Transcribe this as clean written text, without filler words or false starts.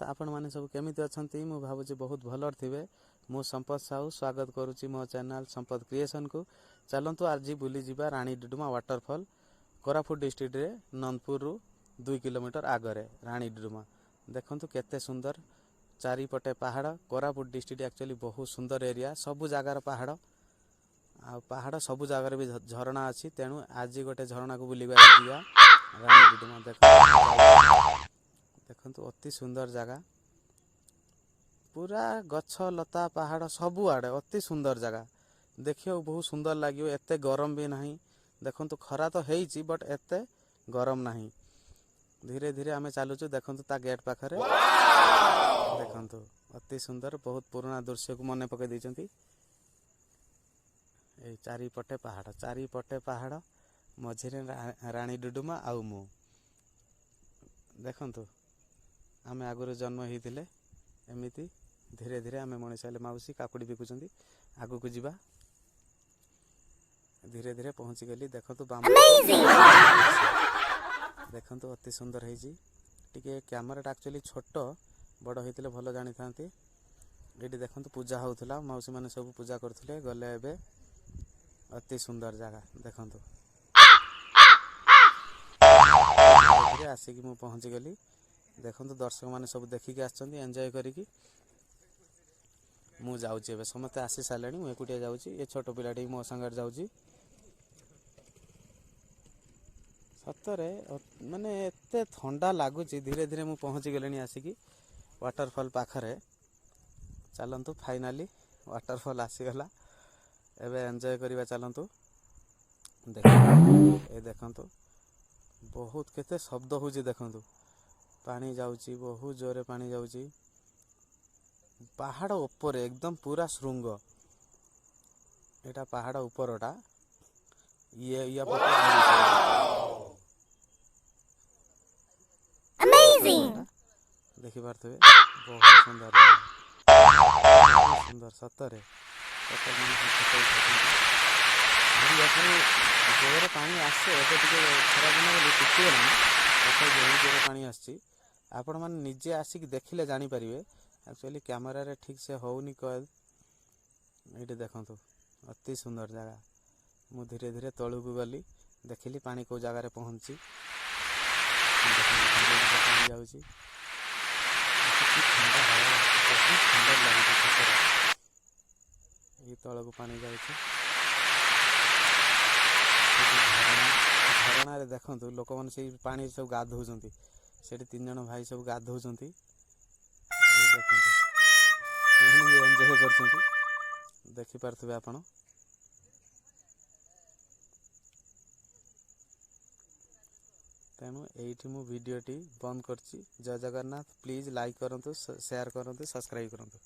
आपण माने सब केमिति अछंती मु भाबुची बहुत भलर थिबे। मु संपत साहू स्वागत करूची मो चैनल संपत क्रिएशन को। चलंतु आज बुली जिबा रानी डुडुमा वाटरफॉल कोरापुट डिस्ट्रिक्ट रे नंदपुर रु 2 किलोमीटर आगरे रानी डुडुमा। देखंतु केते सुंदर चारि पटे पहाड़। कोरापुट डिस्ट्रिक्ट एक्चुअली बहुत सुंदर एरिया, सबु जगार पहाड़ आ पहाड़ सबु जगार भी झरणा अछि। तेणु आज गोटे झरणा को बुलिबा जिया रानी डुडुमा। देखंतु अति सुंदर जगह, पूरा गछ लता पहाड़ सबु आड़े अति सुंदर जगह। देखियो बहुत सुंदर लागियो, एते गरम भी नहीं। देखंतु खरा तो हेइची बट एते गरम नहीं। धीरे धीरे आमे चालुचु। देखंतु ता गेट पाखरे देखंतु अति सुंदर बहुत पुराना दृश्य को मने पके दैचंती। ए चारि पटे पहाड़ मझिरे रानी डुडुमा आउ मु। देखंतु आमे आगुरु जन्म होइथिले एमिति। धीरे धीरे आमे मनीष हेले माउसी काकुड़ी बिकुचंती। आगु को जिबा धीरे धीरे पहुंची गली। देखंतु देखंतु अति सुंदर हेजी। टिके कैमरा एक्चुअली छोट बड़ होइथिले भलो जानि थांती। एडी देखंतु पूजा होउथला, माउसी माने सब पूजा करथुले। गले एबे अति सुंदर जगह देखंतु। धीरे आसी कि मु पहुंची गली। देखंतु दर्शक माने सब देखि के आछंती एन्जॉय करी कि मु जाउची। एबे समते आसी सालेनी, मु एकुटिया जाउची। ए छोटो पिलाटी मो संगर जाउची। सतरे माने एते ठंडा लागुची। धीरे धीरे मु पहुंची गेलेनी आसी कि वाटरफॉल पाखरे। चलंतु फाइनली वाटरफॉल आसी गला। एबे एन्जॉय करिवा चलंतु। देखंतु बहुत केते शब्द होची। देखंतु पानी जाउची, बहुत जोरे पानी जाउची। पहाड़ ऊपर एकदम पूरा श्रृंग। एटा पहाड़ ऊपरटा ये पटे अमेजिंग देखि पारथबे। बहुत सुंदर सुंदर सतरे जोरे पानी आसे। एबे टिके खरा दिन बोली टिके ना बहुत जोरे पानी आसी। आपण माने निजे आसी कि देखिले जानि परिबे। एक्चुअली कैमरा रे ठीक से होउनी कल। एठी देखंतु अति सुंदर जगह। मु धीरे धीरे तळु को गली, देखिली पानी को जगह रे पहुंची। जाउची ठंडा हवा बहुत सुंदर लाଗୁଛି। सतरे ये तळ को पानी जाउची। झरणा रे देखंतु लोक माने से पानी सब गाधौचंती। सेठी 3 जण भाई सब गाधौचंती। देखंतु एन्जॉय करचंती। देखि पारथबे आपण। तेणु एठी मु वीडियोटी बंद करची। जय जगन्नाथ। प्लीज लाइक करंतु, शेयर करंतु, सब्सक्राइब करंतु।